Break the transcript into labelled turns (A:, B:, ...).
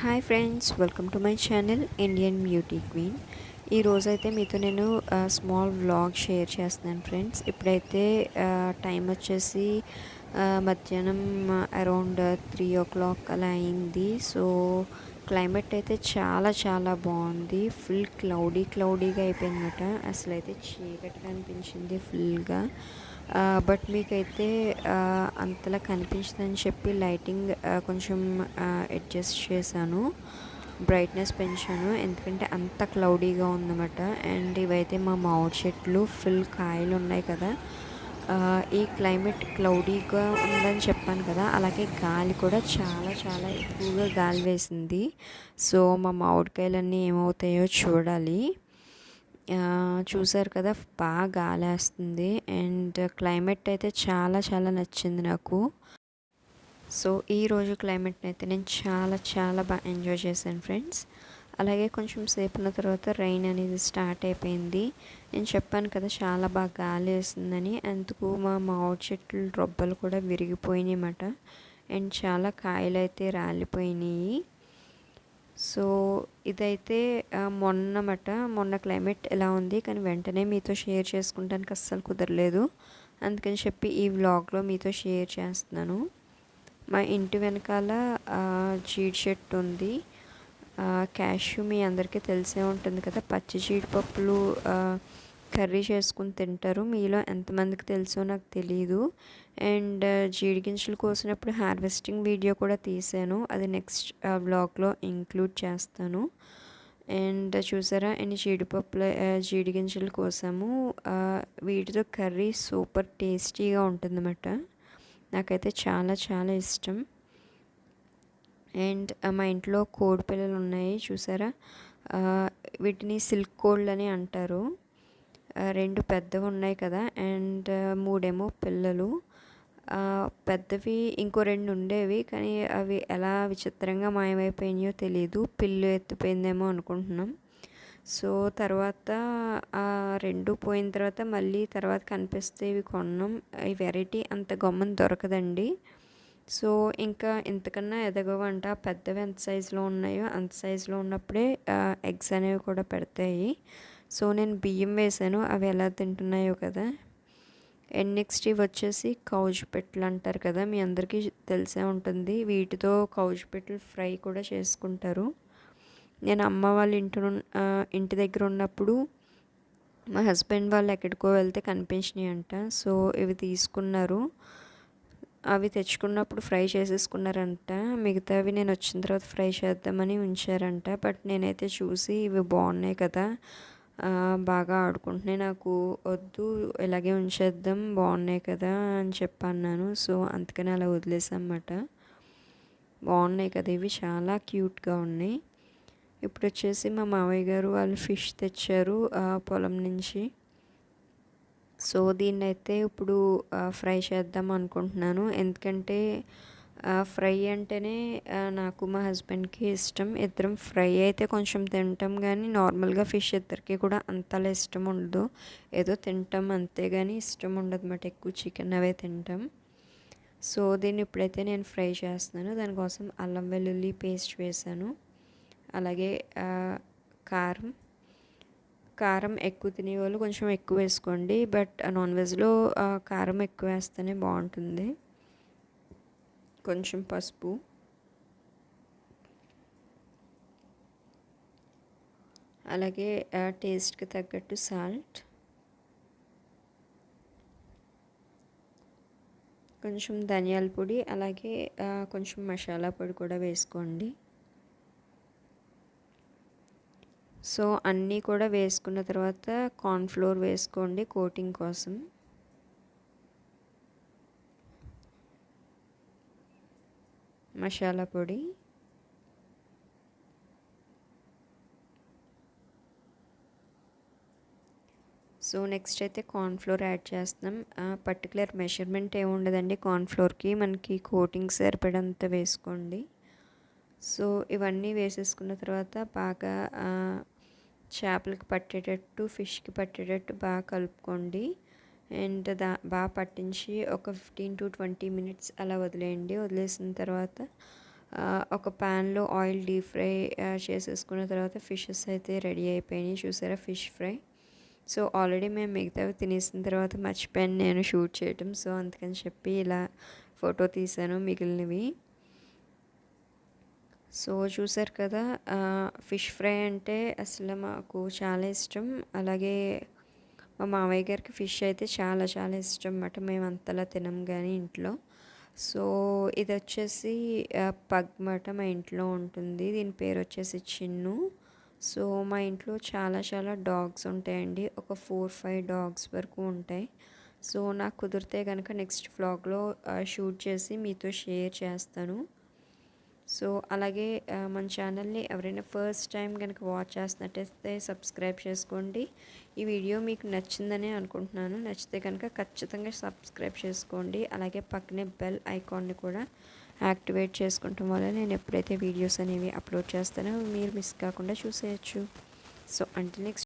A: Hi friends, welcome to my channel Indian beauty queen. ఈరోజైతే మీతో నేను స్మాల్ వ్లాగ్ షేర్ చేస్తున్నాను ఫ్రెండ్స్. ఇప్పుడైతే టైం వచ్చేసి మధ్యాహ్నం అరౌండ్ 3 o'clock అలా అయింది. సో క్లైమేట్ అయితే చాలా చాలా బాగుంది. ఫుల్ క్లౌడీగా అయిపోయిందన్నమాట. అసలు అయితే చీకటిగా అనిపించింది ఫుల్గా. బట్ మీకైతే అంతలా కనిపించదని చెప్పి లైటింగ్ కొంచెం అడ్జస్ట్ చేశాను, బ్రైట్నెస్ పెంచాను, ఎందుకంటే అంత క్లౌడీగా ఉందన్నమాట. అండ్ ఇవైతే మా మామిడి చెట్లు ఫుల్ కాయలు ఉన్నాయి కదా. ఈ క్లైమేట్ క్లౌడీగా ఉందని చెప్పాను కదా, అలాగే గాలి కూడా చాలా చాలా ఎక్కువగా గాలి వేసింది. సో మా మామిడికాయలన్నీ ఏమవుతాయో చూడాలి. చూసారు కదా, బాగా గాలేస్తుంది. అండ్ క్లైమేట్ అయితే చాలా చాలా నచ్చింది నాకు. సో ఈరోజు క్లైమేట్ని అయితే నేను చాలా చాలా బాగా ఎంజాయ్ చేశాను ఫ్రెండ్స్. అలాగే కొంచెం సేపు ఉన్న తర్వాత రైన్ అనేది స్టార్ట్ అయిపోయింది. నేను చెప్పాను కదా చాలా బాగా గాలి వేస్తుందని, అందుకు మా మామిడి చెట్లు రొబ్బలు కూడా విరిగిపోయినాయి అన్నమాట. అండ్ చాలా కాయలు అయితే రాలిపోయినాయి. సో ఇదైతే మొన్న క్లైమేట్ ఎలా ఉంది, కానీ వెంటనే మీతో షేర్ చేసుకుంటానికి అస్సలు కుదరలేదు. అందుకని చెప్పి ఈ వ్లాగ్లో మీతో షేర్ చేస్తున్నాను. మా ఇంటి వెనకాల జీడి చెట్టు ఉంది. క్యాష్యూ మీ అందరికీ తెలిసే ఉంటుంది కదా. పచ్చి జీడిపప్పులు కర్రీ చేసుకుని తింటారు. మీలో ఎంతమందికి తెలుసో నాకు తెలీదు. అండ్ జీడి గింజలు కోసినప్పుడు హార్వెస్టింగ్ వీడియో కూడా తీసాను, అది నెక్స్ట్ వ్లాగ్లో ఇంక్లూడ్ చేస్తాను. అండ్ చూసారా, ఎన్ని జీడి గింజలు కోసాము. వీటితో కర్రీ సూపర్ టేస్టీగా ఉంటుందన్నమాట. నాకైతే చాలా చాలా ఇష్టం. అండ్ మా ఇంట్లో కోడి పిల్లలు ఉన్నాయి చూసారా. వీటిని సిల్క్ కోళ్ళు అని అంటారు. 2 పెద్దవి ఉన్నాయి కదా, అండ్ 3 పిల్లలు. పెద్దవి ఇంకో 2 ఉండేవి, కానీ అవి ఎలా విచిత్రంగా మాయమైపోయినాయో తెలీదు. పిల్లు ఎత్తిపోయిందేమో అనుకుంటున్నాం. సో తర్వాత 2 పోయిన తర్వాత మళ్ళీ తర్వాత కనిపిస్తే ఇవి కొన్నాం. ఈ వెరైటీ అంత గమ్మున దొరకదండి. సో ఇంకా ఇంతకన్నా ఎదగవంట. పెద్దవి ఎంత సైజులో ఉన్నాయో అంత సైజులో ఉన్నప్పుడే ఎగ్స్ అనేవి కూడా పెడతాయి. సో నేను బియ్యం వేసాను, అవి ఎలా తింటున్నాయో కదా. అండ్ నెక్స్ట్ ఇవి వచ్చేసి కౌజు పెట్టలు అంటారు కదా, మీ అందరికీ తెలిసే ఉంటుంది. వీటితో కౌజు పెట్టలు ఫ్రై కూడా చేసుకుంటారు. నేను అమ్మ వాళ్ళ ఇంటి దగ్గర ఉన్నప్పుడు మా హస్బెండ్ వాళ్ళు ఎక్కడికో వెళ్తే కనిపించినాయి అంట. సో ఇవి తీసుకున్నారు. అవి తెచ్చుకున్నప్పుడు ఫ్రై చేసేసుకున్నారంట. మిగతావి నేను వచ్చిన తర్వాత ఫ్రై చేద్దామని ఉంచారంట. బట్ నేనైతే చూసి ఇవి బాగున్నాయి కదా, బాగా ఆడుకుంటున్నాయి, నాకు వద్దు ఇలాగే ఉంచేద్దాం, బాగున్నాయి కదా అని చెప్పన్నాను. సో అందుకని అలా వదిలేసామన్నమాట. బాగున్నాయి కదా, ఇవి చాలా క్యూట్గా ఉన్నాయి. ఇప్పుడు వచ్చేసి మా మావయ్య గారు వాళ్ళు ఫిష్ తెచ్చారు పొలం నుంచి. సో దీన్నైతే ఇప్పుడు ఫ్రై చేద్దాం అనుకుంటున్నాను, ఎందుకంటే ఫ్రై అంటేనే నాకు మా హస్బెండ్కి ఇష్టం. ఇద్దరం ఫ్రై అయితే కొంచెం తింటాం, కానీ నార్మల్గా ఫిష్ ఇద్దరికి కూడా అంతలా ఇష్టం ఉండదు. ఏదో తింటాం అంతే, కానీ ఇష్టం ఉండదు అన్నమాట. ఎక్కువ చికెన్ అవే తింటాం. సో దీన్ని ఇప్పుడైతే నేను ఫ్రై చేస్తున్నాను. దానికోసం అల్లం వెల్లుల్లి పేస్ట్ వేసాను. అలాగే కారం ఎక్కువ తినేవాళ్ళు కొంచెం ఎక్కువ వేసుకోండి. బట్ నాన్ వెజ్లో కారం ఎక్కువ వేస్తేనే బాగుంటుంది. కొంచెం పసుపు, అలాగే టేస్ట్కి తగ్గట్టు సాల్ట్, కొంచెం ధనియాల పొడి, అలాగే కొంచెం మసాలా పొడి కూడా వేసుకోండి. సో అన్నీ కూడా వేసుకున్న తర్వాత కార్న్ఫ్లోర్ వేసుకోండి కోటింగ్ కోసం. మసాలా పొడి, సో నెక్స్ట్ అయితే కార్న్ఫ్లోర్ యాడ్ చేస్తున్నాం. పర్టికులర్ మెజర్మెంట్ ఏమి ఉండదండి కార్న్ఫ్లోర్కి, మనకి కోటింగ్ సరిపడంత వేసుకోండి. సో ఇవన్నీ వేసేసుకున్న తర్వాత బాగా చేపలకి పట్టేటట్టు, ఫిష్కి పట్టేటట్టు బాగా కలుపుకోండి. అండ్ బాగా పట్టించి ఒక 15 to 20 minutes అలా వదిలేయండి. వదిలేసిన తర్వాత ఒక ప్యాన్లో ఆయిల్ డీప్ ఫ్రై చేసేసుకున్న తర్వాత ఫిషెస్ అయితే రెడీ అయిపోయినాయి. చూసారా ఫిష్ ఫ్రై. సో ఆల్రెడీ మేము మిగతావి తినేసిన తర్వాత మర్చిపోయాను నేను షూట్ చేయటం. సో అందుకని చెప్పి ఇలా ఫోటో తీశాను మిగిలినవి. సో చూసారు కదా, ఫిష్ ఫ్రై అంటే అసలు మాకు చాలా ఇష్టం. అలాగే మా మామయ్య గారికి ఫిష్ అయితే చాలా చాలా ఇష్టం అన్నమాట. మేము అంతలా తినం కానీ ఇంట్లో. సో ఇది వచ్చేసి పగ్ మాట మా ఇంట్లో ఉంటుంది. దీని పేరు వచ్చేసి చిన్ను. సో మా ఇంట్లో చాలా చాలా డాగ్స్ ఉంటాయండి. ఒక 4-5 డాగ్స్ వరకు ఉంటాయి. సో నాకు కుదిరితే కనుక నెక్స్ట్ వ్లాగ్లో షూట్ చేసి మీతో షేర్ చేస్తాను. సో అలాగే మన ఛానల్ని ఎవరైనా ఫస్ట్ టైం కనుక వాచ్ చేస్తున్నట్టయితే సబ్స్క్రైబ్ చేసుకోండి. ఈ వీడియో మీకు నచ్చిందని అనుకుంటున్నాను. నచ్చితే కనుక ఖచ్చితంగా సబ్స్క్రైబ్ చేసుకోండి. అలాగే పక్కనే బెల్ ఐకాన్ని కూడా యాక్టివేట్ చేసుకోవటం వల్ల నేను ఎప్పుడైతే వీడియోస్ అనేవి అప్లోడ్ చేస్తానో మీరు మిస్ కాకుండా చూసేయచ్చు. సో అంటే నెక్స్ట్